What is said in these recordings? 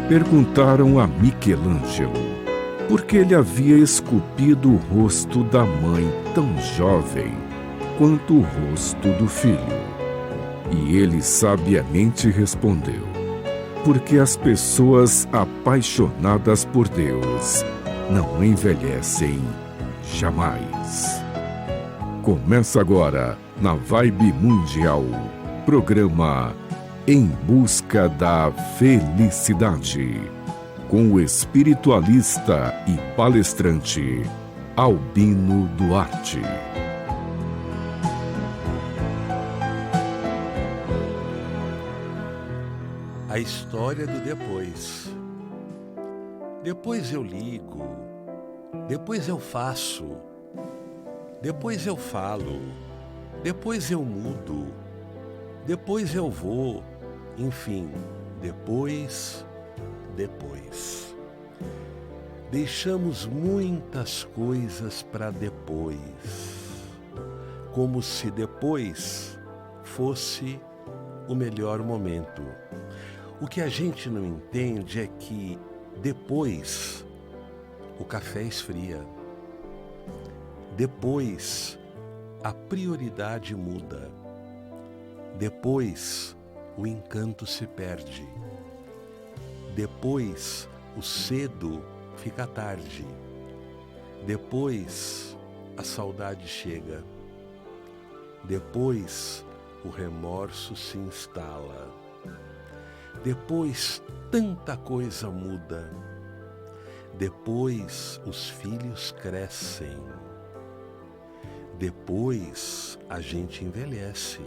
Perguntaram a Michelangelo por que ele havia esculpido o rosto da mãe tão jovem quanto o rosto do filho. E ele sabiamente respondeu: porque as pessoas apaixonadas por Deus não envelhecem jamais. Começa agora, na Vibe Mundial, programa Em Busca da Felicidade, com o espiritualista e palestrante Albino Duarte. A história do depois. Depois eu ligo, depois eu faço, depois eu falo, depois eu mudo, depois eu vou, enfim, depois. Deixamos muitas coisas para depois, como se depois fosse o melhor momento. O que a gente não entende é que depois o café esfria. Depois a prioridade muda. Depois o encanto se perde. Depois o cedo fica tarde. Depois a saudade chega. Depois o remorso se instala. Depois tanta coisa muda. Depois os filhos crescem. Depois a gente envelhece.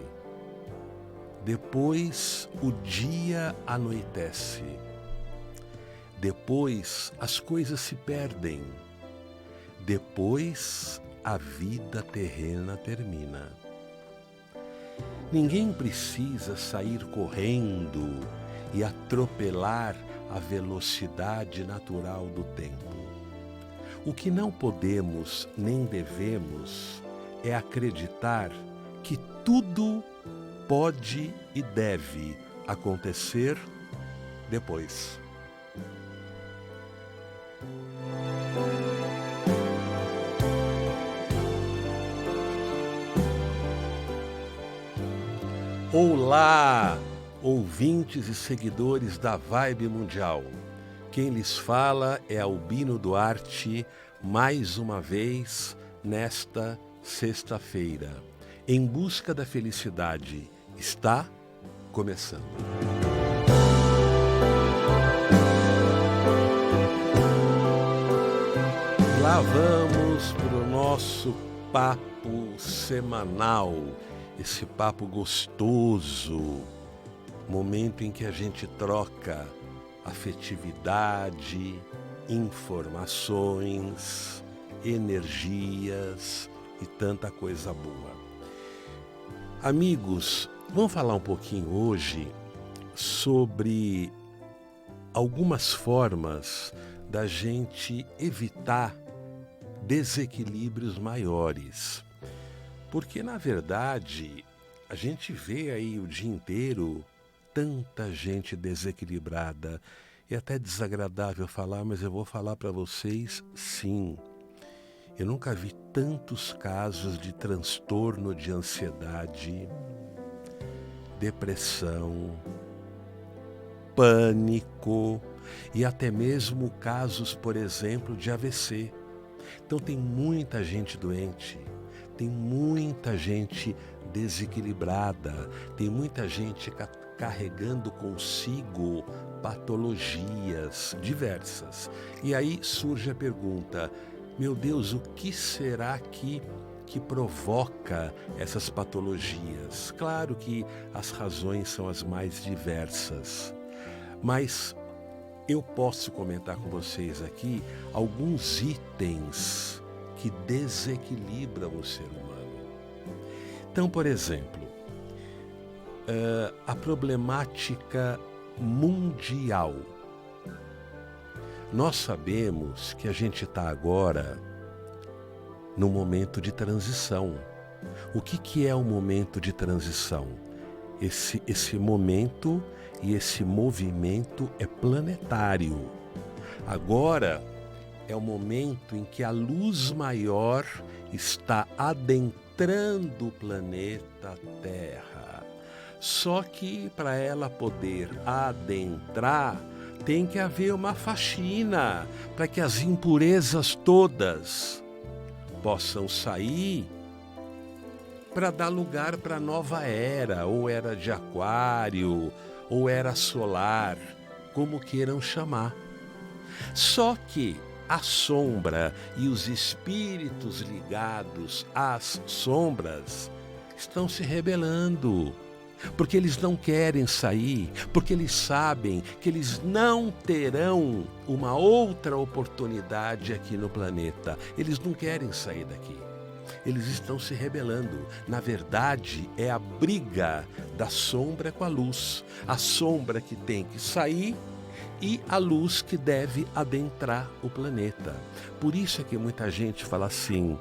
Depois o dia anoitece. Depois as coisas se perdem. Depois a vida terrena termina. Ninguém precisa sair correndo e atropelar a velocidade natural do tempo. O que não podemos nem devemos é acreditar que tudo pode e deve acontecer depois. Olá, ouvintes e seguidores da Vibe Mundial. Quem lhes fala é Albino Duarte, mais uma vez nesta sexta-feira. Em busca da felicidade está começando. Lá vamos para o nosso papo semanal. Esse papo gostoso, momento em que a gente troca afetividade, informações, energias e tanta coisa boa. Amigos, vamos falar um pouquinho hoje sobre algumas formas da gente evitar desequilíbrios maiores. Porque, na verdade, a gente vê aí o dia inteiro tanta gente desequilibrada. É até desagradável falar, mas eu vou falar para vocês, sim. Eu nunca vi tantos casos de transtorno de ansiedade, depressão, pânico e até mesmo casos, por exemplo, de AVC. Então tem muita gente doente. Tem muita gente desequilibrada, tem muita gente carregando consigo patologias diversas. E aí surge a pergunta, meu Deus, o que será que provoca essas patologias? Claro que as razões são as mais diversas, mas eu posso comentar com vocês aqui alguns itens que desequilibram o ser humano. Então, por exemplo, a problemática mundial. Nós sabemos que a gente está agora num momento de transição. O que é um momento de transição? Esse momento e esse movimento é planetário. Agora é o momento em que a luz maior está adentrando o planeta Terra. Só que para ela poder adentrar, tem que haver uma faxina para que as impurezas todas possam sair, para dar lugar para a nova era, ou era de aquário, ou era solar, como queiram chamar. Só que a sombra e os espíritos ligados às sombras estão se rebelando, porque eles não querem sair, porque eles sabem que eles não terão uma outra oportunidade aqui no planeta. Eles não querem sair daqui. Eles estão se rebelando. Na verdade, é a briga da sombra com a luz. A sombra que tem que sair e a luz que deve adentrar o planeta. Por isso é que muita gente fala assim,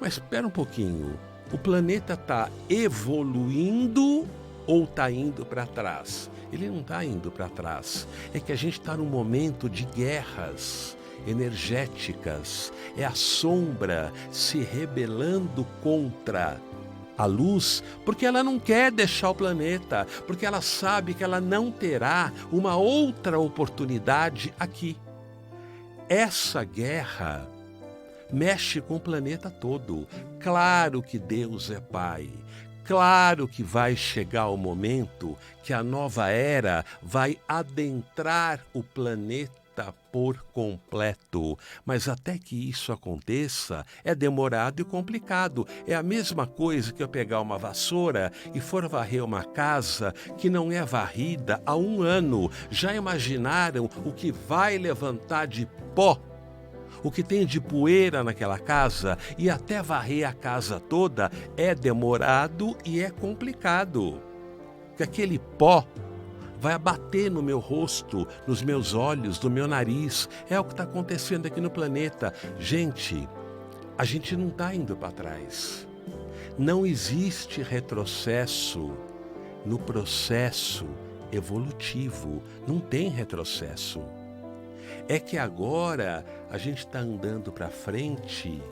mas espera um pouquinho, o planeta está evoluindo ou está indo para trás? Ele não está indo para trás. É que a gente está num momento de guerras energéticas. É a sombra se rebelando contra a luz, porque ela não quer deixar o planeta, porque ela sabe que ela não terá uma outra oportunidade aqui. Essa guerra mexe com o planeta todo. Claro que Deus é Pai. Claro que vai chegar o momento que a nova era vai adentrar o planeta por completo. Mas até que isso aconteça, é demorado e complicado. É a mesma coisa que eu pegar uma vassoura e for varrer uma casa que não é varrida há 1 ano. Já imaginaram o que vai levantar de pó? O que tem de poeira naquela casa, e até varrer a casa toda é demorado e é complicado. Porque aquele pó vai abater no meu rosto, nos meus olhos, no meu nariz. É o que está acontecendo aqui no planeta. Gente, a gente não está indo para trás. Não existe retrocesso no processo evolutivo. Não tem retrocesso. É que agora a gente está andando para frente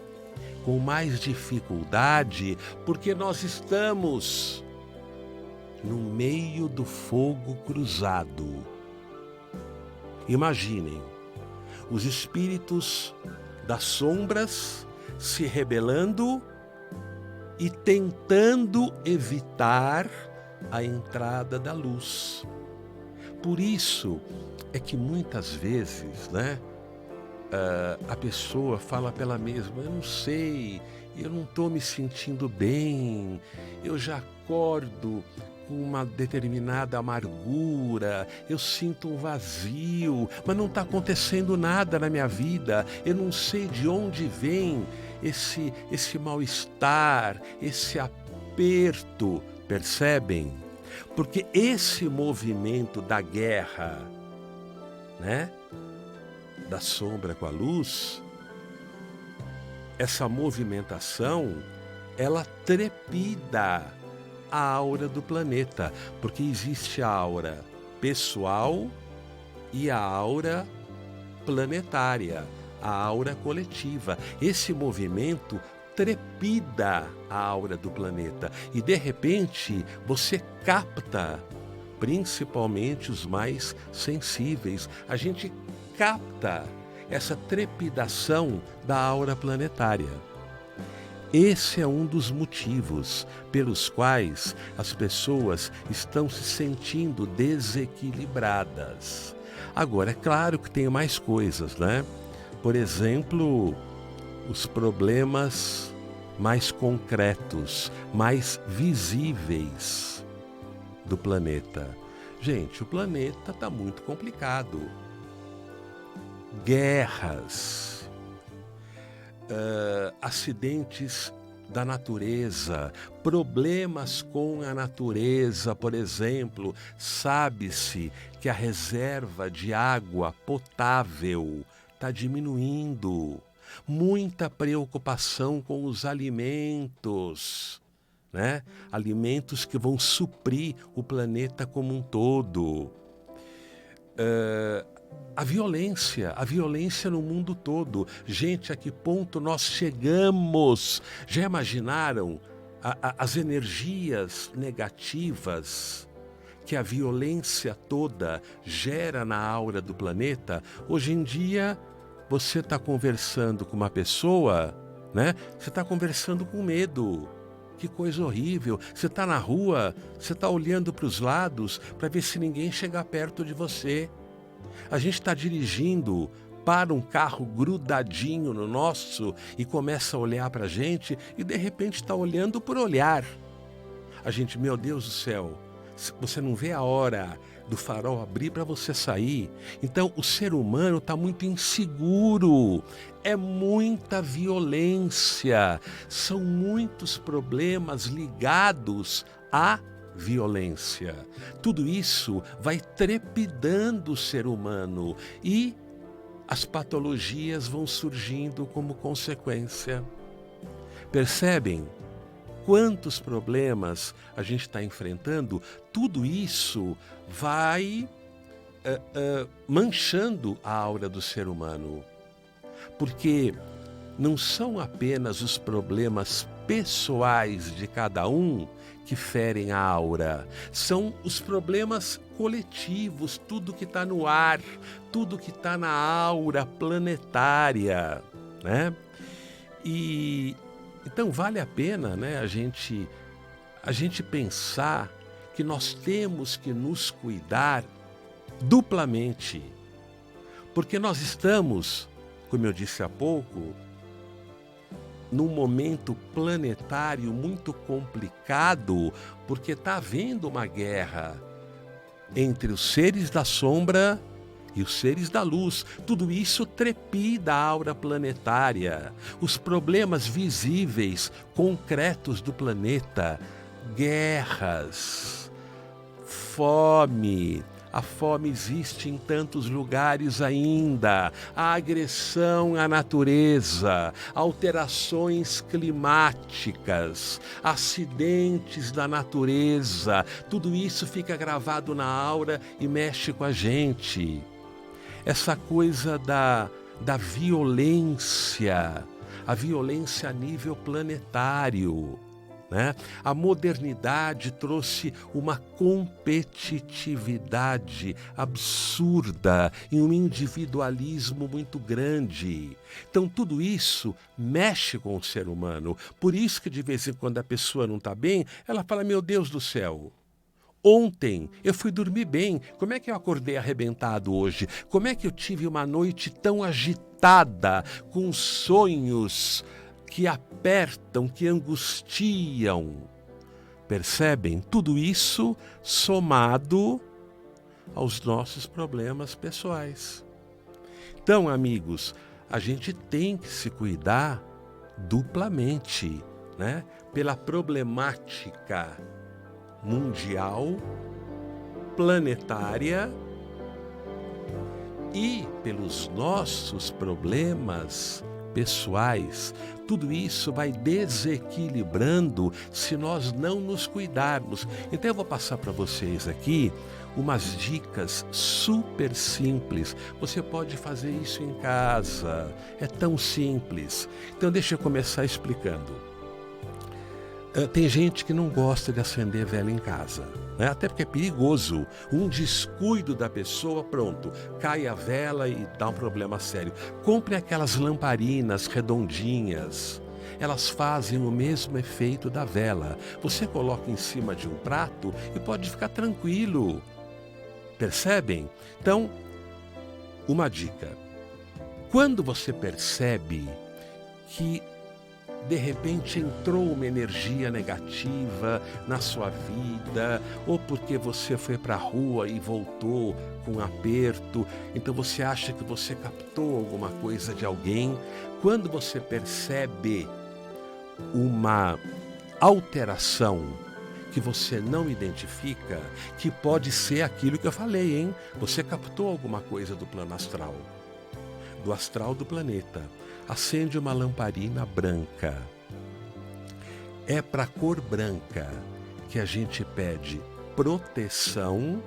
com mais dificuldade porque nós estamos no meio do fogo cruzado. Imaginem, os espíritos das sombras se rebelando e tentando evitar a entrada da luz. Por isso é que muitas vezes, a pessoa fala pela mesma, eu não sei, eu não estou me sentindo bem, eu já acordo com uma determinada amargura, eu sinto um vazio, mas não está acontecendo nada na minha vida, eu não sei de onde vem esse mal-estar, esse aperto, percebem? Porque esse movimento da guerra, da sombra com a luz, essa movimentação, ela trepida a aura do planeta, porque existe a aura pessoal e a aura planetária, a aura coletiva. Esse movimento trepida a aura do planeta e de repente você capta, principalmente os mais sensíveis, a gente capta essa trepidação da aura planetária. Esse é um dos motivos pelos quais as pessoas estão se sentindo desequilibradas. Agora, é claro que tem mais coisas, Por exemplo, os problemas mais concretos, mais visíveis do planeta. Gente, o planeta está muito complicado. Guerras, acidentes da natureza, problemas com a natureza, por exemplo, sabe-se que a reserva de água potável está diminuindo. Muita preocupação com os alimentos, né? Alimentos que vão suprir o planeta como um todo. A violência no mundo todo. Gente, a que ponto nós chegamos? Já imaginaram as energias negativas que a violência toda gera na aura do planeta? Hoje em dia, você está conversando com uma pessoa, né? Você está conversando com medo. Que coisa horrível. Você está na rua, você está olhando para os lados para ver se ninguém chega perto de você. A gente está dirigindo para um carro grudadinho no nosso e começa a olhar para a gente e de repente está olhando por olhar. A gente, meu Deus do céu, você não vê a hora do farol abrir para você sair. Então o ser humano está muito inseguro, é muita violência, são muitos problemas ligados à violência. Tudo isso vai trepidando o ser humano e as patologias vão surgindo como consequência. Percebem quantos problemas a gente está enfrentando? Tudo isso vai manchando a aura do ser humano. Porque não são apenas os problemas pessoais de cada um que ferem a aura, são os problemas coletivos, tudo que está no ar, tudo que está na aura planetária, né? E então vale a pena, né, a gente pensar que nós temos que nos cuidar duplamente, porque nós estamos, como eu disse há pouco, num momento planetário muito complicado, porque está havendo uma guerra entre os seres da sombra e os seres da luz. Tudo isso trepida a aura planetária, os problemas visíveis, concretos do planeta, guerras, fome. A fome existe em tantos lugares ainda, a agressão à natureza, alterações climáticas, acidentes da natureza, tudo isso fica gravado na aura e mexe com a gente. Essa coisa da violência, a violência a nível planetário, né? A modernidade trouxe uma competitividade absurda e um individualismo muito grande. Então tudo isso mexe com o ser humano. Por isso que de vez em quando a pessoa não está bem, ela fala, meu Deus do céu, ontem eu fui dormir bem, como é que eu acordei arrebentado hoje? Como é que eu tive uma noite tão agitada, com sonhos que apertam, que angustiam? Percebem? Tudo isso somado aos nossos problemas pessoais. Então, amigos, a gente tem que se cuidar duplamente, né? Pela problemática mundial, planetária e pelos nossos problemas pessoais. Tudo isso vai desequilibrando se nós não nos cuidarmos. Então eu vou passar para vocês aqui umas dicas super simples. Você pode fazer isso em casa, é tão simples. Então deixa eu começar explicando. Tem gente que não gosta de acender vela em casa, né? Até porque é perigoso. Um descuido da pessoa, pronto, cai a vela e dá um problema sério. Compre aquelas lamparinas redondinhas. Elas fazem o mesmo efeito da vela. Você coloca em cima de um prato e pode ficar tranquilo. Percebem? Então, uma dica. Quando você percebe que de repente entrou uma energia negativa na sua vida, ou porque você foi para a rua e voltou com um aperto, então você acha que você captou alguma coisa de alguém. Quando você percebe uma alteração que você não identifica, que pode ser aquilo que eu falei, hein? Você captou alguma coisa do plano astral, do astral do planeta. Acende uma lamparina branca É para a cor branca que a gente pede proteção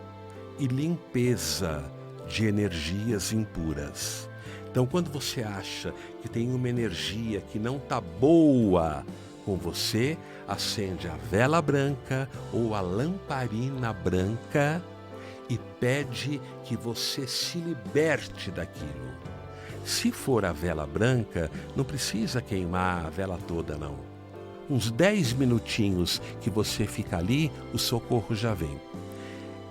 e limpeza de energias impuras. Então, quando você acha que tem uma energia que não está boa com você, acende a vela branca ou a lamparina branca e pede que você se liberte daquilo. Se for a vela branca, não precisa queimar a vela toda, não. Uns 10 minutinhos que você fica ali, o socorro já vem.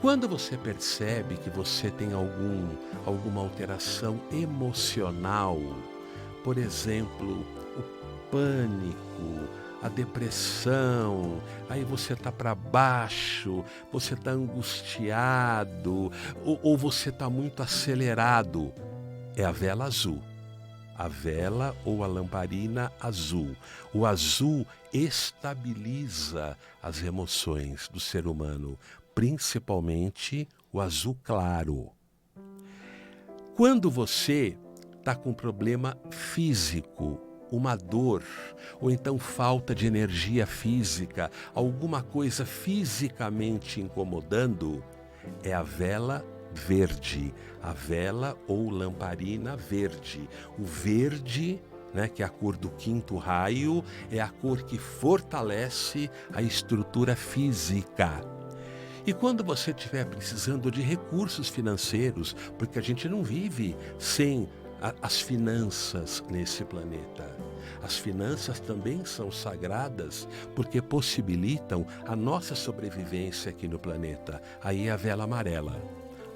Quando você percebe que você tem alguma alteração emocional, por exemplo, o pânico, a depressão, aí você está para baixo, você está angustiado, ou você está muito acelerado, é a vela azul. A vela ou a lamparina azul. O azul estabiliza as emoções do ser humano, principalmente o azul claro. Quando você está com um problema físico, uma dor, ou então falta de energia física, alguma coisa fisicamente incomodando, é a vela verde, a vela ou lamparina verde. O verde, que é a cor do quinto raio, é a cor que fortalece a estrutura física. E quando você estiver precisando de recursos financeiros, porque a gente não vive sem as finanças nesse planeta. As finanças também são sagradas porque possibilitam a nossa sobrevivência aqui no planeta. Aí é a vela amarela.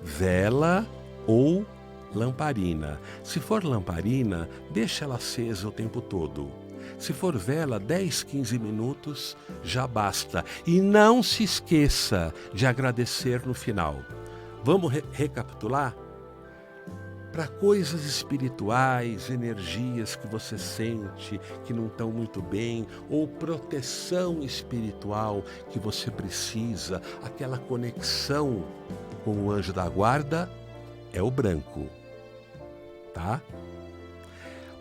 Vela ou lamparina. Se for lamparina, deixa ela acesa o tempo todo. Se for vela, 10, 15 minutos já basta. E não se esqueça de agradecer no final. Vamos recapitular? Para coisas espirituais, energias que você sente que não estão muito bem, ou proteção espiritual que você precisa, aquela conexão com o anjo da guarda, é o branco, tá?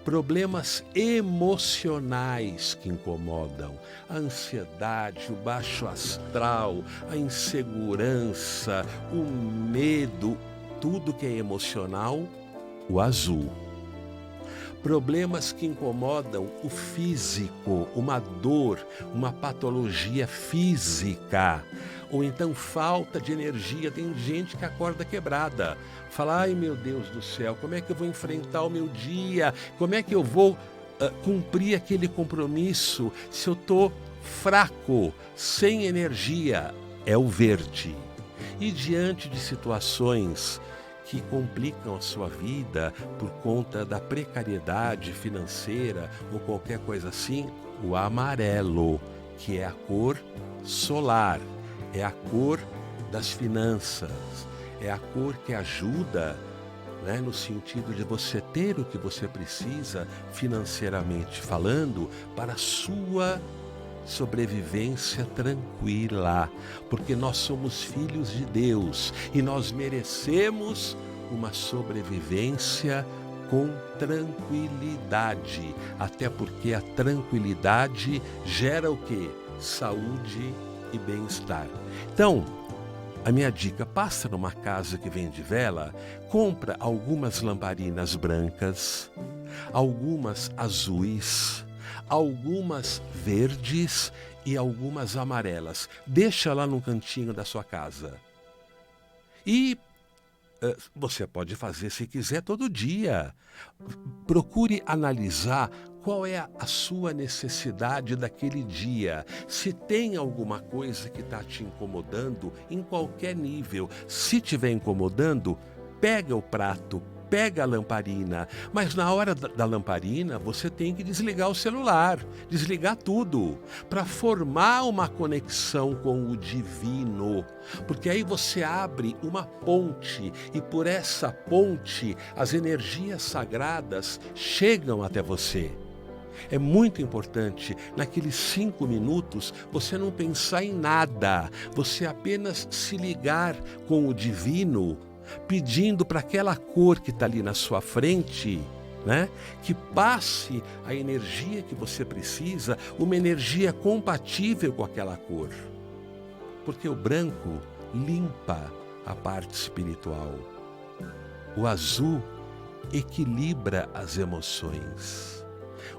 Problemas emocionais que incomodam, a ansiedade, o baixo astral, a insegurança, o medo, tudo que é emocional, o azul. Problemas que incomodam o físico, uma dor, uma patologia física, ou então falta de energia. Tem gente que acorda quebrada, fala, ai meu Deus do céu, como é que eu vou enfrentar o meu dia? Como é que eu vou cumprir aquele compromisso se eu estou fraco, sem energia? É o verde. E diante de situações que complicam a sua vida por conta da precariedade financeira ou qualquer coisa assim, o amarelo, que é a cor solar, é a cor das finanças, é a cor que ajuda, no sentido de você ter o que você precisa financeiramente falando para a sua sobrevivência tranquila, porque nós somos filhos de Deus e nós merecemos uma sobrevivência com tranquilidade, até porque a tranquilidade gera o quê? Saúde e bem-estar. Então, a minha dica, passa numa casa que vende vela, compra algumas lamparinas brancas, algumas azuis, algumas verdes e algumas amarelas. Deixa lá no cantinho da sua casa. E você pode fazer, se quiser, todo dia. Procure analisar qual é a sua necessidade daquele dia. Se tem alguma coisa que está te incomodando, em qualquer nível. Se estiver incomodando, pega o prato, pega a lamparina, mas na hora da lamparina você tem que desligar o celular, desligar tudo, para formar uma conexão com o divino, porque aí você abre uma ponte e por essa ponte as energias sagradas chegam até você. É muito importante, naqueles 5 minutos, você não pensar em nada, você apenas se ligar com o divino, pedindo para aquela cor que está ali na sua frente, né? Que passe a energia que você precisa, uma energia compatível com aquela cor. Porque o branco limpa a parte espiritual. O azul equilibra as emoções.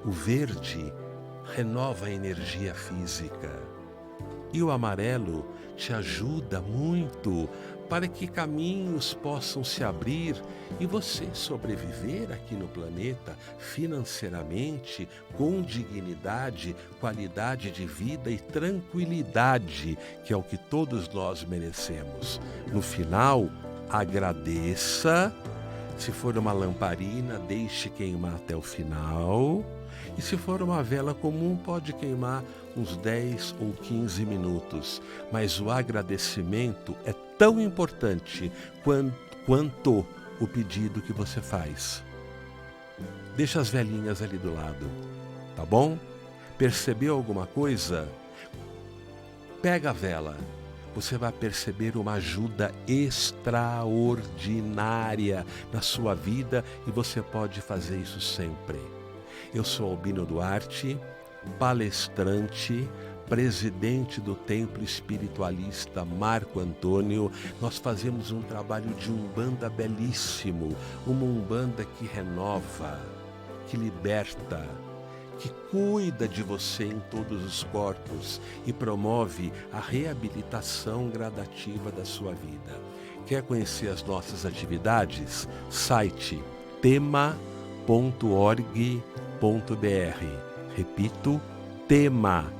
O verde renova a energia física. E o amarelo te ajuda muito para que caminhos possam se abrir e você sobreviver aqui no planeta financeiramente, com dignidade, qualidade de vida e tranquilidade, que é o que todos nós merecemos. No final, agradeça. Se for uma lamparina, deixe queimar até o final. E se for uma vela comum, pode queimar uns 10 ou 15 minutos. Mas o agradecimento é tão importante quanto o pedido que você faz. Deixa as velinhas ali do lado, tá bom? Percebeu alguma coisa? Pega a vela. Você vai perceber uma ajuda extraordinária na sua vida e você pode fazer isso sempre. Eu sou Albino Duarte, palestrante, presidente do Templo Espiritualista Marco Antônio. Nós fazemos um trabalho de umbanda belíssimo, uma umbanda que renova, que liberta, que cuida de você em todos os corpos e promove a reabilitação gradativa da sua vida. Quer conhecer as nossas atividades? Site tema.org.br. Repito, tema.org.br.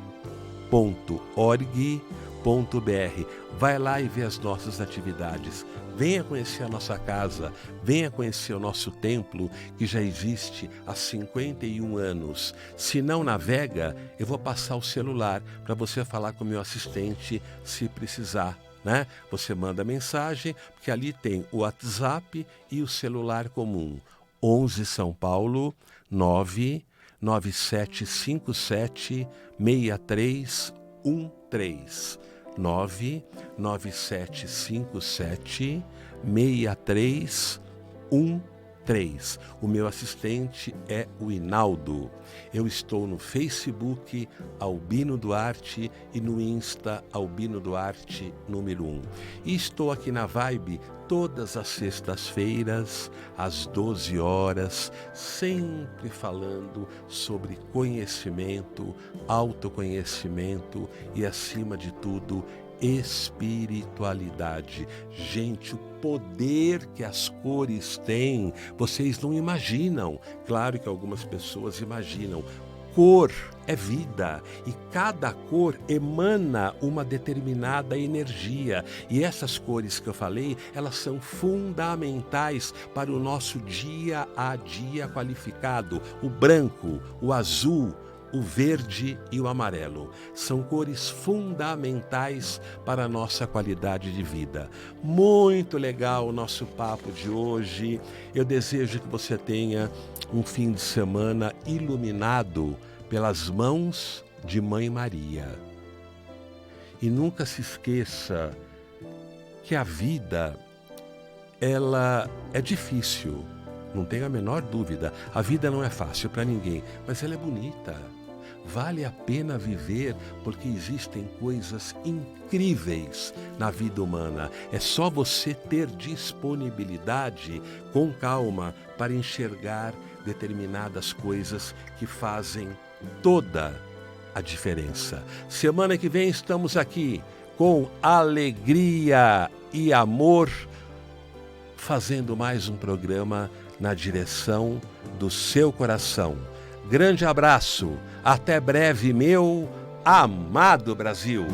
Vai lá e vê as nossas atividades. Venha conhecer a nossa casa, venha conhecer o nosso templo, que já existe há 51 anos. Se não navega, eu vou passar o celular para você falar com o meu assistente se precisar, né? Você manda mensagem, porque ali tem o WhatsApp e o celular comum. 11 São Paulo, 99757-6313. 99757-6313. O meu assistente é o Inaldo. Eu estou no Facebook Albino Duarte e no Insta Albino Duarte número 1. E estou aqui na Vibe todas as sextas-feiras, às 12 horas, sempre falando sobre conhecimento, autoconhecimento e, acima de tudo, espiritualidade. Gente, o poder que as cores têm, vocês não imaginam. Claro que algumas pessoas imaginam. Cor é vida e cada cor emana uma determinada energia. E essas cores que eu falei, elas são fundamentais para o nosso dia a dia qualificado. O branco, o azul, o verde e o amarelo são cores fundamentais para a nossa qualidade de vida. Muito legal o nosso papo de hoje. Eu desejo que você tenha um fim de semana iluminado pelas mãos de Mãe Maria. E nunca se esqueça que a vida, ela é difícil, não tenho a menor dúvida. A vida não é fácil para ninguém, mas ela é bonita. Vale a pena viver porque existem coisas incríveis na vida humana. É só você ter disponibilidade, com calma, para enxergar determinadas coisas que fazem toda a diferença. Semana que vem estamos aqui com alegria e amor, fazendo mais um programa na direção do seu coração. Grande abraço, até breve, meu amado Brasil!